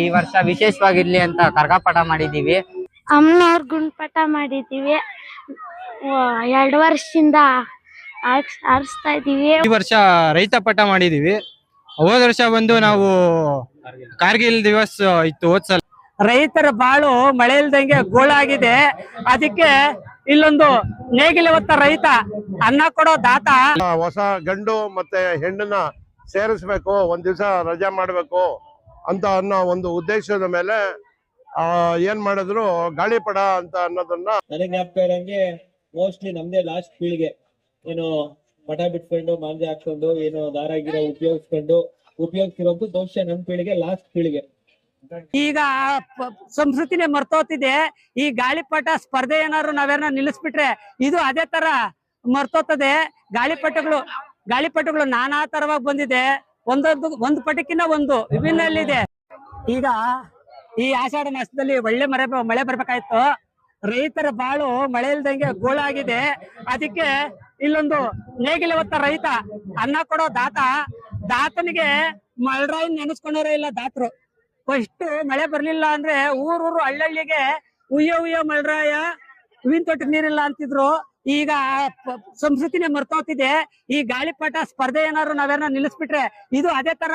ಈ ವರ್ಷ ವಿಶೇಷವಾಗಿರ್ಲಿ ಅಂತ ಕರ್ಗಾಪಟ ಮಾಡಿದೀವಿ. ಅಮ್ಮನವ್ರ ಗುಂಡ್ಪಟ ಮಾಡಿದೀವಿ. 2 ವರ್ಷದಿಂದ ಆರಿಸ್ತಾ ಇದೀವಿ. ಈ ವರ್ಷ ರೈತ ಪಟ ಮಾಡಿದೀವಿ. ಹೋದ ವರ್ಷ ಬಂದು ನಾವು ಕಾರ್ಗಿಲ್ ದಿವಸ್ ಇತ್ತು. ಹೋದ್ಸಲ ರೈತರ ಬಾಳು ಮಳೆ ಇಲ್ದಂಗೆ ಗೋಳಾಗಿದೆ. ಅದಕ್ಕೆ ಇಲ್ಲೊಂದು ನೇಗಿಲು ಹೊತ್ತ ರೈತ, ಅನ್ನ ಕೊಡೋ ದಾತ. ಹೊಸ ಗಂಡು ಮತ್ತೆ ಹೆಣ್ಣನ್ನ ಸೇರಿಸ್ಬೇಕು, ಒಂದ್ ದಿವಸ ರಜಾ ಮಾಡ್ಬೇಕು ಅಂತ ಅನ್ನೋ ಒಂದು ಉದ್ದೇಶದ ಮೇಲೆ ಏನ್ ಮಾಡಿದ್ರು ಗಾಳಿಪಟ ಅಂತ ಅನ್ನೋದನ್ನ. ನನಗೆ ಜ್ಞಾಪಕ ಇರಂಗೆ ಮೋಸ್ಟ್ಲಿ ನಮ್ದೇ ಲಾಸ್ಟ್ ಪೀಳಿಗೆ ಏನು ಪಟ ಬಿಟ್ಕೊಂಡು ಮಾಂಜೆ ಹಾಕೊಂಡು ಏನು ದಾರ ಗಿರ ಉಪಯೋಗಿಸ್ತಿರೋದು ಬಹುಶಃ ನಮ್ ಪೀಳಿಗೆ ಲಾಸ್ಟ್ ಪೀಳಿಗೆ. ಈಗ ಸಂಸ್ಕೃತಿನೇ ಮರ್ತೋತಿದೆ. ಈ ಗಾಳಿಪಟ ಸ್ಪರ್ಧೆ ಏನಾದ್ರು ನಾವೇನ ನಿಲ್ಲಿಸ್ಬಿಟ್ರೆ ಇದು ಅದೇ ತರ ಮರ್ತೋತದೆ. ಗಾಳಿಪಟಗಳು ನಾನಾ ತರವಾಗಿ ಬಂದಿದೆ. ಒಂದು ಪಟಕ್ಕಿಂತ ಒಂದು ವಿಭಿನ್ನಲ್ಲಿದೆ. ಈಗ ಈ ಆಷಾಢ ಮಾಸದಲ್ಲಿ ಒಳ್ಳೆ ಮಳೆ ಬರ್ಬೇಕಾಯ್ತು. ರೈತರ ಬಾಳು ಮಳೆ ಇಲ್ದಂಗೆ ಗೋಳಾಗಿದೆ. ಅದಕ್ಕೆ ಇಲ್ಲೊಂದು ನೇಗಿಲು ಹೊತ್ತ ರೈತ, ಅನ್ನ ಕೊಡೋ ದಾತನಿಗೆ ಮಳರಾಯನ್ ನೆನೆಸ್ಕೊಂಡೋರೇ ಇಲ್ಲ ದಾತರು. ಫಸ್ಟ್ ಮಳೆ ಬರ್ಲಿಲ್ಲ ಅಂದ್ರೆ ಊರೂರು ಹಳ್ಳಿಗೆ ಉಯ್ಯೋ ಮಳರಾಯ, ಹೂವಿನ ತೊಟ್ಟಿ ನೀರಿಲ್ಲ ಅಂತಿದ್ರು. ಈಗ ಸಂಸ್ಕೃತಿನೇ ಮರ್ತೋತಿದೆ. ಈ ಗಾಳಿಪಟ ಸ್ಪರ್ಧೆ ಏನಾದ್ರು ನಾವೇನ ನಿಲ್ಲಿಸ್ಬಿಟ್ರೆ ಇದು ಅದೇ ತರ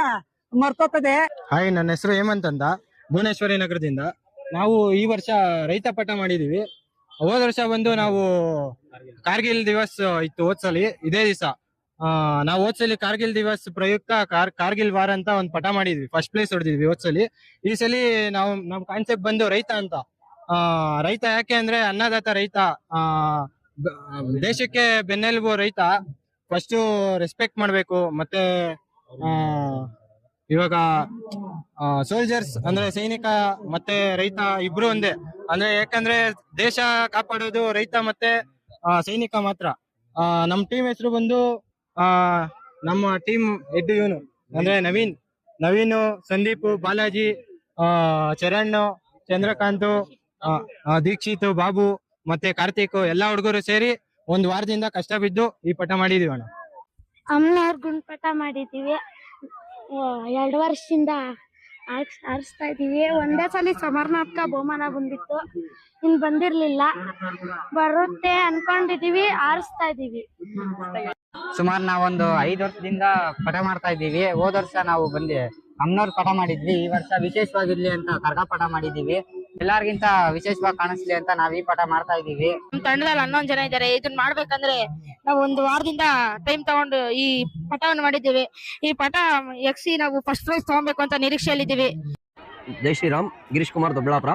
ಮರ್ತೋತದೆ. ಹಾಯ್, ನನ್ನ ಹೆಸರು ಹೇಮಂತ್ ಅಂತ, ಭುವನೇಶ್ವರಿ ನಗರದಿಂದ. ನಾವು ಈ ವರ್ಷ ರೈತ ಪಟ ಮಾಡಿದೀವಿ. ಹೋದ ವರ್ಷ ಬಂದು ನಾವು ಕಾರ್ಗಿಲ್ ದಿವಸ್ ಇತ್ತು. ಹೋದ್ಸಲಿ ಇದೇ ದಿವಸ ನಾವು ಹೋದ್ಸಲಿ ಕಾರ್ಗಿಲ್ ದಿವಸ್ ಪ್ರಯುಕ್ತ ಕಾರ್ಗಿಲ್ ವಾರ ಅಂತ ಒಂದು ಪಟ ಮಾಡಿದ್ವಿ. ಫಸ್ಟ್ ಪ್ಲೇಸ್ ಹೊಡೆದಿದ್ವಿ ಹೋದ್ಸಲಿ. ಈ ಸಲಿ ನಮ್ ಕಾನ್ಸೆಪ್ಟ್ ಬಂದು ರೈತ ಅಂತ. ರೈತ ಯಾಕೆ ಅಂದ್ರೆ ಅನ್ನದಾತ ರೈತ, ದೇಶಕ್ಕೆ ಬೆನ್ನೆಲುಬು ರೈತ. ಫಸ್ಟ್ ರೆಸ್ಪೆಕ್ಟ್ ಮಾಡ್ಬೇಕು. ಮತ್ತೆ ಇವಾಗ ಸೋಲ್ಜರ್ಸ್ ಅಂದ್ರೆ ಸೈನಿಕ ಮತ್ತೆ ರೈತ ಇಬ್ರು ಒಂದೇ. ಅಂದ್ರೆ ಯಾಕಂದ್ರೆ ದೇಶ ಕಾಪಾಡೋದು ರೈತ ಮತ್ತೆ ಸೈನಿಕ ಮಾತ್ರ. ನಮ್ ಟೀಮ್ ಹೆಸರು ಬಂದು ನಮ್ಮ ಟೀಮ್ ಹೆಡ್ ಇವನು ಅಂದ್ರೆ ನವೀನ್, ಸಂದೀಪ್, ಬಾಲಾಜಿ, ಚರಣ್, ಚಂದ್ರಕಾಂತ್, ದೀಕ್ಷಿತ್, ಬಾಬು ಮತ್ತೆ ಕಾರ್ತಿಕ್ ಎಲ್ಲಾ ಹುಡುಗರು ಸೇರಿ ಒಂದ್ ವಾರದಿಂದ ಕಷ್ಟ ಬಿದ್ದು ಈ ಪಟ ಮಾಡಿದೀವಿ ಅಣ್ಣ. ಅಮ್ಮನವ್ರ ಗುಂಡ್ಪಟ ಮಾಡಿದೀವಿ. 2 ವರ್ಷದಿಂದ ಆರಿಸ್ತಾ ಇದೀವಿ. ಒಂದೇ ಸಲ ಸಮರ್ನಾಥಕ ಬಹುಮಾನ ಬಂದಿತ್ತು, ಇನ್ ಬಂದಿರ್ಲಿಲ್ಲ. ಬರುತ್ತೆ ಅನ್ಕೊಂಡಿದೀವಿ, ಆರಿಸ್ತಾ ಇದೀವಿ. ಸುಮಾರು ನಾವೊಂದು 5 ವರ್ಷದಿಂದ ಪಟ ಮಾಡ್ತಾ ಇದ್ದೀವಿ. ಹೋದ ವರ್ಷ ನಾವು ಅಮ್ಮನವ್ರ ಪಟ ಮಾಡಿದ್ವಿ. ಈ ವರ್ಷ ವಿಶೇಷವಾಗಿರ್ಲಿ ಅಂತ ಕರ್ಗಾಪಟ ಮಾಡಿದೀವಿ. ಎಲ್ಲಾರ್ಗಿಂತ ವಿಶೇಷವಾಗಿ ಕಾಣಿಸ್ಲಿ ಅಂತ ನಾವ್ ಈ ಪಟ ಮಾಡ್ತಾ ಇದೀವಿ. ನಮ್ ತಂಡದಲ್ಲಿ 11 ಜನ ಇದ್ದಾರೆ. ಇದನ್ನ ಮಾಡ್ಬೇಕಂದ್ರೆ ನಾವು 1 ವಾರದಿಂದ ಟೈಮ್ ತಗೊಂಡು ಈ ಪಟವನ್ನು ಮಾಡಿದ್ದೀವಿ. ಈ ಪಟ ಯಕ್ಷಿ ನಾವು ಫಸ್ಟ್ ಪ್ರೈಸ್ ತಗೊಬೇಕು ಅಂತ ನಿರೀಕ್ಷೆಯಲ್ಲಿದ್ದೀವಿ. ಜೈ ಶ್ರೀರಾಮ್, ಗಿರೀಶ್ ಕುಮಾರ್, ದೊಡ್ಡಬಳ್ಳಾಪುರ.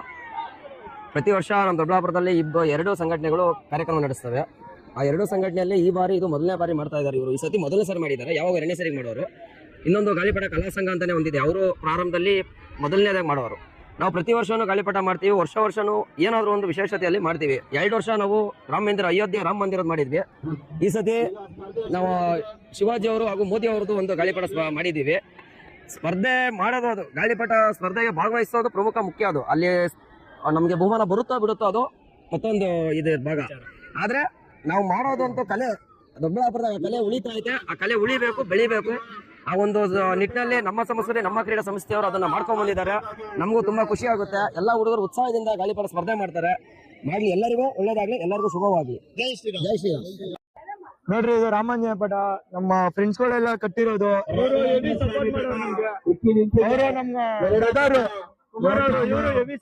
ಪ್ರತಿ ವರ್ಷ ನಮ್ಮ ದೊಡ್ಡಬಳ್ಳಾಪುರದಲ್ಲಿ 2 ಸಂಘಟನೆಗಳು ಕಾರ್ಯಕ್ರಮ ನಡೆಸ್ತವೆ. ಆ 2 ಸಂಘಟನೆಯಲ್ಲಿ ಈ ಬಾರಿ ಇದು ಮೊದಲನೇ ಬಾರಿ ಮಾಡ್ತಾ ಇದ್ದಾರೆ. ಇವರು ಈ ಸತಿ ಮೊದಲನೇ ಸರಿ ಮಾಡಿದ್ದಾರೆ. ಯಾವಾಗ 2ನೇ ಸರಿಗೆ ಮಾಡೋರು. ಇನ್ನೊಂದು ಗಾಳಿಪಟ ಕಲಾ ಸಂಘ ಅಂತಾನೆ ಒಂದಿದೆ, ಅವರು ಪ್ರಾರಂಭದಲ್ಲಿ ಮೊದಲನೇದಾಗಿ ಮಾಡೋರು. ನಾವು ಪ್ರತಿ ವರ್ಷನೂ ಗಾಳಿಪಟ ಮಾಡ್ತೀವಿ. ವರ್ಷನೂ ಏನಾದರೂ ಒಂದು ವಿಶೇಷತೆಯಲ್ಲಿ ಮಾಡ್ತೀವಿ. 2 ವರ್ಷ ನಾವು ಅಯೋಧ್ಯೆ ರಾಮ ಮಂದಿರದ ಮಾಡಿದ್ವಿ. ಈ ಸತಿ ನಾವು ಶಿವಾಜಿ ಅವರು ಹಾಗೂ ಮೋದಿ ಅವರದ್ದು ಒಂದು ಗಾಳಿಪಟ ಮಾಡಿದ್ದೀವಿ. ಸ್ಪರ್ಧೆ ಮಾಡೋದು, ಅದು ಗಾಳಿಪಟ ಸ್ಪರ್ಧೆಗೆ ಭಾಗವಹಿಸೋದು ಮುಖ್ಯ. ಅದು ಅಲ್ಲಿ ನಮಗೆ ಬಹುಮಾನ ಬರುತ್ತೋ ಬಿಡುತ್ತೋ ಅದು ಮತ್ತೊಂದು ಇದೆ ಭಾಗ. ಆದ್ರೆ ನಾವು ಮಾಡೋದಂತೂ ಕಲೆ, ದೊಡ್ಡಬಳ್ಳಾಪುರದ ಕಲೆ ಉಳಿತಾ ಐತೆ. ಆ ಕಲೆ ಉಳಿಬೇಕು, ಬೆಳಿಬೇಕು. ಆ ಒಂದು ನಿಟ್ಟಿನಲ್ಲಿ ನಮ್ಮ ಸಂಸ್ಥೆ, ನಮ್ಮ ಕ್ರೀಡಾ ಸಂಸ್ಥೆಯವರು ಅದನ್ನ ಮಾಡ್ಕೊಂಡ್ ಬಂದಿದ್ದಾರೆ. ನಮಗೂ ತುಂಬಾ ಖುಷಿ ಆಗುತ್ತೆ. ಎಲ್ಲಾ ಹುಡುಗರು ಉತ್ಸಾಹದಿಂದ ಗಾಳಿಪಟ ಸ್ಪರ್ಧೆ ಮಾಡ್ತಾರೆ. ಮಾಡ್ಲಿ, ಎಲ್ಲರಿಗೂ ಒಳ್ಳೇದಾಗ್ಲಿ, ಎಲ್ಲರಿಗೂ ಶುಭವಾಗ್ಲಿ. ಜೈ ಶ್ರೀರಾಮ್. ಜೈ ಶ್ರೀರಾಮ್. ನೋಡ್ರಿ, ಇದು ರಾಮಾಂಜನೇಯ ಪಟ ನಮ್ಮ ಫ್ರೆಂಡ್ಸ್ ಗಳೆಲ್ಲ ಕಟ್ಟಿರೋದು. ಅವರು ಹೆವಿ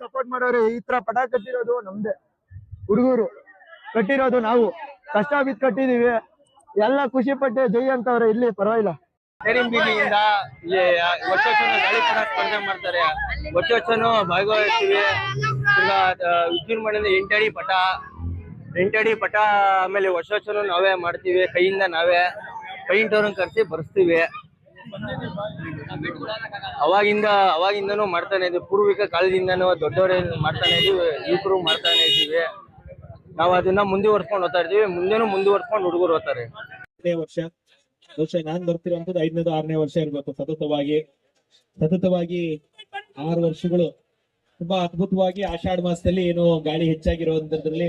ಸಪೋರ್ಟ್ ಮಾಡೋರು. ಈ ತರ ಪಟ ಕಟ್ಟಿರೋದು ನಮ್ದೇ ಹುಡುಗರು ಕಟ್ಟಿರೋದು. ನಾವು ಕಷ್ಟ ಬಿದ್ದು ಕಟ್ಟಿದೀವಿ. ಎಲ್ಲ ಖುಷಿ ಪಟ್ಟೆ ಜೈ ಅಂತವ್ರೆ. ಇಲ್ಲಿ ಪರವಾಗಿಲ್ಲ. ಬೀದಿಯಿಂದ ವರ್ಷ ಗಾಳಿಪಟ ಸ್ಪರ್ಧೆ ಮಾಡ್ತಾರೆ. ವರ್ಷನೂ ಭಾಗವಹಿಸ್ತೀವಿ. ಈಗ ವಿಜೃಂಭಣೆಯಿಂದ 8 ಅಡಿ ಪಟ ಆಮೇಲೆ ವರ್ಷನೂ ನಾವೇ ಮಾಡ್ತೀವಿ. ಕೈಯಿಂದ ನಾವೇ ಪೈಂಟ್ ಅವ್ರನ್ನ ಕರೆಸಿ ಬರ್ಸ್ತೀವಿ. ಅವಾಗಿಂದನೂ ಮಾಡ್ತಾನೆ ಇದ್ದೀವಿ. ಪೂರ್ವಿಕ ಕಾಲದಿಂದನೂ ದೊಡ್ಡವರೇ ಮಾಡ್ತಾನೆ ಇದೀವಿ, ಯುವಕರು ಮಾಡ್ತಾನೆ ಇದ್ದೀವಿ. ನಾವು ಅದನ್ನ ಮುಂದುವರ್ಸ್ಕೊಂಡು ಹೋಗ್ತಾ ಇರ್ತೀವಿ. ಮುಂದೆನೂ ಮುಂದುವರ್ಸ್ಕೊಂಡು ಹುಡುಗರು ಹೋಗ್ತಾರೆ. ವರ್ಷ ಬಹುಶಃ ನಾನ್ ಬರ್ತಿರುವಂತದ್ದು 5ನೇದು 6ನೇ ವರ್ಷ ಇರ್ಬೇಕು. ಸತತವಾಗಿ 6 ವರ್ಷಗಳು ತುಂಬಾ ಅದ್ಭುತವಾಗಿ ಆಷಾಢ ಮಾಸದಲ್ಲಿ ಏನು ಗಾಳಿ ಹೆಚ್ಚಾಗಿರುವಂತದ್ರಲ್ಲಿ,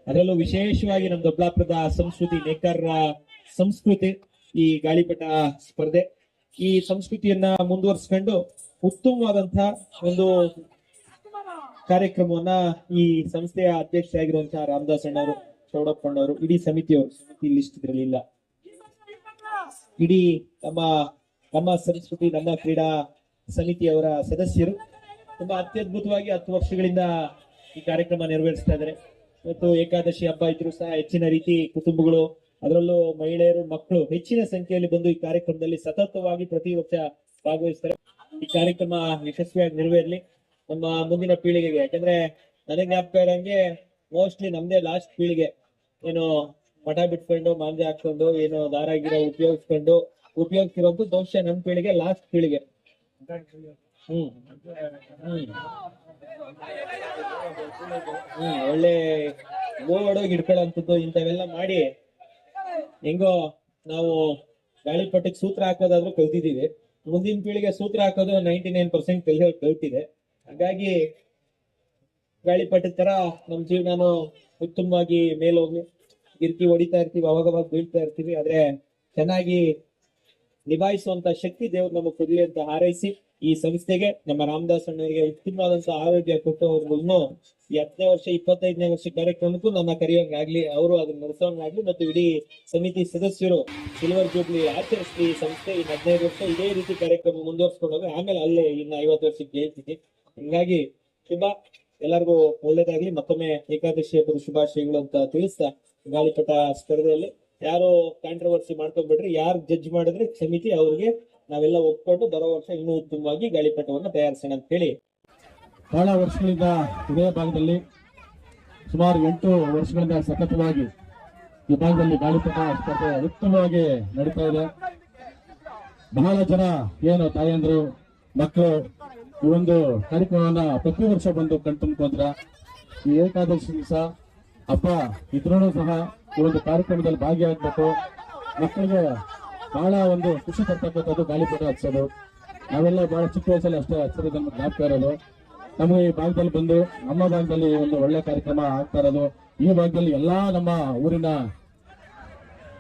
ಅದರಲ್ಲೂ ವಿಶೇಷವಾಗಿ ನಮ್ಮ ದೊಡ್ಡಬಳ್ಳಾಪುರದ ಸಂಸ್ಕೃತಿ, ನೇಕಾರರ ಸಂಸ್ಕೃತಿ, ಈ ಗಾಳಿಪಟ ಸ್ಪರ್ಧೆ, ಈ ಸಂಸ್ಕೃತಿಯನ್ನ ಮುಂದುವರ್ಸ್ಕೊಂಡು ಉತ್ತಮವಾದಂತಹ ಒಂದು ಕಾರ್ಯಕ್ರಮವನ್ನ ಈ ಸಂಸ್ಥೆಯ ಅಧ್ಯಕ್ಷರಾಗಿರುವಂತಹ ರಾಮದಾಸ್ ಅಣ್ಣವರು, ಚೌಡಪ್ಪಣ್ಣವರು, ಇಡೀ ಸಮಿತಿಯವರು, ಸಮಿತಿ ಲಿಸ್ಟ್ ಇರಲಿಲ್ಲ, ಇಡೀ ನಮ್ಮ ಸಂಸ್ಕೃತಿ ನಮ್ಮ ಕ್ರೀಡಾ ಸಮಿತಿಯವರ ಸದಸ್ಯರು ತುಂಬಾ ಅತ್ಯದ್ಭುತವಾಗಿ 10 ವರ್ಷಗಳಿಂದ ಈ ಕಾರ್ಯಕ್ರಮ ನೆರವೇರಿಸ್ತಾ ಇದ್ದಾರೆ. ಇವತ್ತು ಏಕಾದಶಿ ಹಬ್ಬ ಇದ್ರು ಸಹ ಹೆಚ್ಚಿನ ರೀತಿ ಕುಟುಂಬಗಳು, ಅದರಲ್ಲೂ ಮಹಿಳೆಯರು, ಮಕ್ಕಳು ಹೆಚ್ಚಿನ ಸಂಖ್ಯೆಯಲ್ಲಿ ಬಂದು ಈ ಕಾರ್ಯಕ್ರಮದಲ್ಲಿ ಸತತವಾಗಿ ಪ್ರತಿ ವರ್ಷ ಭಾಗವಹಿಸ್ತಾರೆ. ಈ ಕಾರ್ಯಕ್ರಮ ಯಶಸ್ವಿಯಾಗಿ ನೆರವೇರಲಿ ನಮ್ಮ ಮುಂದಿನ ಪೀಳಿಗೆಗೆ. ಯಾಕಂದ್ರೆ ನನಗೆ ಜ್ಞಾಪಕ ಇರಂಗೆ ಮೋಸ್ಟ್ಲಿ ನಮ್ದೇ ಲಾಸ್ಟ್ ಪೀಳಿಗೆ, ಏನು ಮಠ ಬಿಟ್ಕೊಂಡು ಮಾಂಜೆ ಹಾಕೊಂಡು ಏನು ದಾರ ಗಿರ ಉಪಯೋಗಿಸಿರೋದು ಬಹುಶಃ ನಮ್ಮ ಪೀಳಿಗೆ ಲಾಸ್ಟ್ ಪೀಳಿಗೆ. ಒಳ್ಳೆ ಗೋಡೋಗಿ ಇಡ್ಕೊಳ್ಳೋಂಥದ್ದು ಇಂಥವೆಲ್ಲ ಮಾಡಿ ಹೆಂಗೋ ನಾವು ಗಾಳಿಪಟಕ್ಕೆ ಸೂತ್ರ ಹಾಕೋದಾದ್ರೂ ಕಲ್ತಿದೀವಿ. ಮುಂದಿನ ಪೀಳಿಗೆ ಸೂತ್ರ ಹಾಕೋದು 99% ಕಲ್ತಿದೆ. ಹಾಗಾಗಿ ಗಾಳಿಪಟದ ತರ ನಮ್ ಜೀವನನು ಉತ್ತಮವಾಗಿ ಮೇಲೋಗ್ಲಿ. ಗಿರ್ಕಿ ಹೊಡಿತಾ ಇರ್ತೀವಿ, ಅವಾಗವಾಗ ಬೀಳ್ತಾ ಇರ್ತೀವಿ, ಆದ್ರೆ ಚೆನ್ನಾಗಿ ನಿಭಾಯಿಸುವಂತ ಶಕ್ತಿ ದೇವ್ರು ನಮಗೆ ಕೊಡ್ಲಿ ಅಂತ ಹಾರೈಸಿ ಈ ಸಂಸ್ಥೆಗೆ ನಮ್ಮ ರಾಮದಾಸ್ ಅಣ್ಣರಿಗೆ ಉತ್ತಮವಾದಂತಹ ಆರೋಗ್ಯ ಕೊಟ್ಟು ಅವ್ರಿಗೂ ಈ 10ನೇ ವರ್ಷ 25ನೇ ವರ್ಷ ಕಾರ್ಯಕ್ರಮಕ್ಕೂ ನನ್ನ ಕರೆಯೋಂಗಾಗ್ಲಿ, ಅವರು ಅದನ್ನ ನಡೆಸೋಂಗಾಗ್ಲಿ, ಮತ್ತು ಇಡೀ ಸಮಿತಿ ಸದಸ್ಯರು ಸಿಲ್ವರ್ ಜೂಬ್ಲಿ ಆಚರಿಸ್ಲಿ. ಸಂಸ್ಥೆ ಇನ್ನು 15 ವರ್ಷ ಇದೇ ರೀತಿ ಕಾರ್ಯಕ್ರಮ ಮುಂದುವರ್ಸ್ಕೊಂಡು ಹೋಗಿ ಆಮೇಲೆ ಅಲ್ಲೇ ಇನ್ನು 50 ವರ್ಷಕ್ಕೆ ಹೇಳ್ತೀನಿ. ಹಿಂಗಾಗಿ ಶುಭ, ಎಲ್ಲರಿಗೂ ಒಳ್ಳೇದಾಗ್ಲಿ. ಮತ್ತೊಮ್ಮೆ ಏಕಾದಶಿ ಹಬ್ಬದ ಶುಭಾಶಯಗಳು ಅಂತ ತಿಳಿಸ್ತಾ, ಗಾಳಿಪಟ ಸ್ಪರ್ಧೆಯಲ್ಲಿ ಯಾರು ಕಾಂಟ್ರವರ್ಸಿ ಮಾಡ್ಕೊಂಡ್ಬಿಟ್ರಿ, ಯಾರು ಜಡ್ಜ್ ಮಾಡಿದ್ರೆ ಸಮಿತಿ ಅವ್ರಿಗೆ ನಾವೆಲ್ಲ ಒಪ್ಕೊಂಡು ಬರೋ ವರ್ಷ ಇನ್ನೂ ಉತ್ತಮವಾಗಿ ಗಾಳಿಪಟವನ್ನು ತಯಾರಿಸೋಣ ಅಂತ ಹೇಳಿ. ಬಹಳ ವರ್ಷಗಳಿಂದ ಇದೇ ಭಾಗದಲ್ಲಿ ಸುಮಾರು 8 ವರ್ಷಗಳಿಂದ ಸತತವಾಗಿ ಈ ಭಾಗದಲ್ಲಿ ಗಾಳಿಪಟ ಸ್ಪರ್ಧೆ ಉತ್ತಮವಾಗಿ ನಡೀತಾ ಇದೆ. ಬಹಳ ಜನ ಏನು ತಾಯಂದ್ರು ಮಕ್ಕಳು ಈ ಒಂದು ಕಾರ್ಯಕ್ರಮವನ್ನ ಪ್ರತಿ ವರ್ಷ ಬಂದು ಕಣ್ತುಂಬ್ಕೊಂಡ್ರ. ಈ ಏಕಾದಶಿ ದಿವಸ ಹಬ್ಬ ಇದ್ರೂ ಸಹ ಈ ಒಂದು ಕಾರ್ಯಕ್ರಮದಲ್ಲಿ ಭಾಗಿಯಾಗಬೇಕು. ಮಕ್ಕಳಿಗೆ ಬಹಳ ಒಂದು ಖುಷಿ ತರ್ತಕ್ಕಂಥದ್ದು ಗಾಳಿಪಟ ಹಚ್ಚೋದು. ನಾವೆಲ್ಲ ಬಹಳ ಚಿಕ್ಕ ವಯಸ್ಸಲ್ಲಿ ಅಷ್ಟೇ ಹಚ್ಚೋದು ಜ್ಞಾಪಕ ಇರೋದು. ನಮಗೆ ಈ ಭಾಗದಲ್ಲಿ ಬಂದು ನಮ್ಮ ಭಾಗದಲ್ಲಿ ಒಂದು ಒಳ್ಳೆ ಕಾರ್ಯಕ್ರಮ ಆಗ್ತಾ ಇರೋದು, ಈ ಭಾಗದಲ್ಲಿ ಎಲ್ಲಾ ನಮ್ಮ ಊರಿನ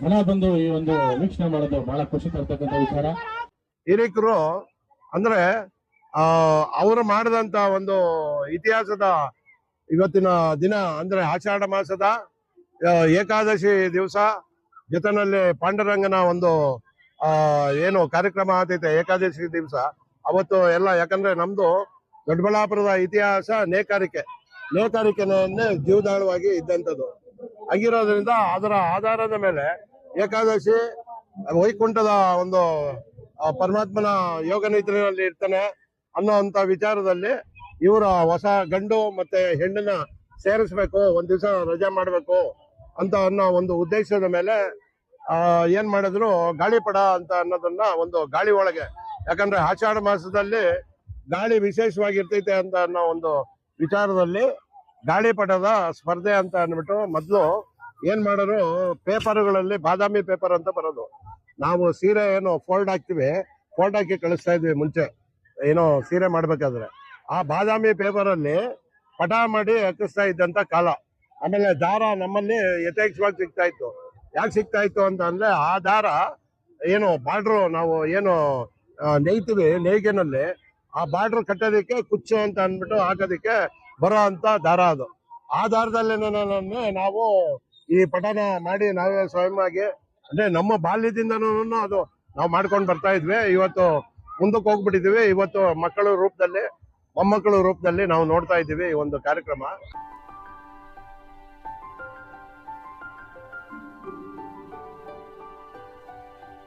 ಜನ ಬಂದು ಈ ಒಂದು ವೀಕ್ಷಣೆ ಮಾಡೋದು ಬಹಳ ಖುಷಿ ತರ್ತಕ್ಕಂಥ ವಿಚಾರ. ಹಿರಿಕರು ಅಂದ್ರೆ ಅವರು ಮಾಡಿದಂತ ಒಂದು ಇತಿಹಾಸದ ಇವತ್ತಿನ ದಿನ ಅಂದ್ರೆ ಆಷಾಢ ಮಾಸದ ಏಕಾದಶಿ ದಿವಸ ಜೊತೆನಲ್ಲಿ ಪಾಂಡುರಂಗನ ಒಂದು ಏನು ಕಾರ್ಯಕ್ರಮ ಆಗ್ತೈತೆ ಏಕಾದಶಿ ದಿವಸ ಅವತ್ತು ಎಲ್ಲ. ಯಾಕಂದ್ರೆ ನಮ್ದು ದೊಡ್ಡಬಳ್ಳಾಪುರದ ಇತಿಹಾಸ ನೇಕಾರಿಕೆನೇ ಜೀವದಾಳವಾಗಿ ಇದ್ದಂಥದ್ದು ಆಗಿರೋದ್ರಿಂದ ಅದರ ಆಧಾರದ ಮೇಲೆ ಏಕಾದಶಿ ವೈಕುಂಠದ ಒಂದು ಪರಮಾತ್ಮನ ಯೋಗ ನಿದ್ರೆಯಲ್ಲಿ ಇರ್ತಾನೆ ಅನ್ನೋಂಥ ವಿಚಾರದಲ್ಲಿ ಇವರ ಹೊಸ ಗಂಡು ಮತ್ತೆ ಹೆಣ್ಣನ್ನ ಸೇರಿಸ್ಬೇಕು, ಒಂದ್ ದಿವಸ ರಜೆ ಮಾಡ್ಬೇಕು ಅಂತ ಅನ್ನೋ ಒಂದು ಉದ್ದೇಶದ ಮೇಲೆ ಏನ್ ಮಾಡಿದ್ರು ಗಾಳಿಪಟ ಅಂತ ಅನ್ನೋದನ್ನ ಒಂದು ಗಾಳಿ ಒಳಗೆ, ಯಾಕಂದ್ರೆ ಆಷಾಢ ಮಾಸದಲ್ಲಿ ಗಾಳಿ ವಿಶೇಷವಾಗಿರ್ತೈತೆ ಅಂತ ಅನ್ನೋ ಒಂದು ವಿಚಾರದಲ್ಲಿ ಗಾಳಿಪಟದ ಸ್ಪರ್ಧೆ ಅಂತ ಅಂದ್ಬಿಟ್ಟು ಮೊದ್ಲು ಏನ್ ಮಾಡೋರು, ಪೇಪರ್ಗಳಲ್ಲಿ ಬಾದಾಮಿ ಪೇಪರ್ ಅಂತ ಬರೋದು. ನಾವು ಸೀರೆ ಏನು ಫೋಲ್ಡ್ ಹಾಕಿ ಕಳಿಸ್ತಾ ಇದ್ವಿ ಮುಂಚೆ, ಏನೋ ಸೀರೆ ಮಾಡ್ಬೇಕಾದ್ರೆ ಆ ಬಾದಾಮಿ ಪೇಪರ್ ಅಲ್ಲಿ ಪಟ ಮಾಡಿ ಹಾಕಿಸ್ತಾ ಇದ್ದಂತ ಕಾಲ. ಆಮೇಲೆ ದಾರ ನಮ್ಮಲ್ಲಿ ಯಥೇಚ್ಛವಾಗಿ ಸಿಗ್ತಾ ಇತ್ತು. ಯಾಕೆ ಸಿಗ್ತಾ ಇತ್ತು ಅಂತ ಅಂದ್ರೆ ಆ ದಾರ ಏನು ಬಾರ್ಡ್ರು ನಾವು ಏನು ನೇಯ್ತೀವಿ, ನೇಯ್ಗೆನಲ್ಲಿ ಆ ಬಾರ್ಡ್ರ್ ಕಟ್ಟೋದಿಕ್ಕೆ ಕುಚ್ಚು ಅಂತ ಅಂದ್ಬಿಟ್ಟು ಹಾಕೋದಿಕ್ಕೆ ಬರೋ ಅಂತ ದಾರ ಅದು. ಆ ದಾರದಲ್ಲೇನೇ ನಾವು ಈ ಪಟನ ಮಾಡಿ ನಾವೇ ಸ್ವಯಂ ಆಗಿ, ಅಂದ್ರೆ ನಮ್ಮ ಬಾಲ್ಯದಿಂದನೂ ಅದು ನಾವು ಮಾಡ್ಕೊಂಡು ಬರ್ತಾ ಇದ್ವಿ. ಇವತ್ತು ಮುಂದಕ್ಕೆ ಹೋಗ್ಬಿಟ್ಟಿದೀವಿ. ಇವತ್ತು ಮಕ್ಕಳ ರೂಪದಲ್ಲಿ ಮೊಮ್ಮಕ್ಕಳ ರೂಪದಲ್ಲಿ ನಾವು ನೋಡ್ತಾ ಇದ್ದೀವಿ ಈ ಒಂದು ಕಾರ್ಯಕ್ರಮ.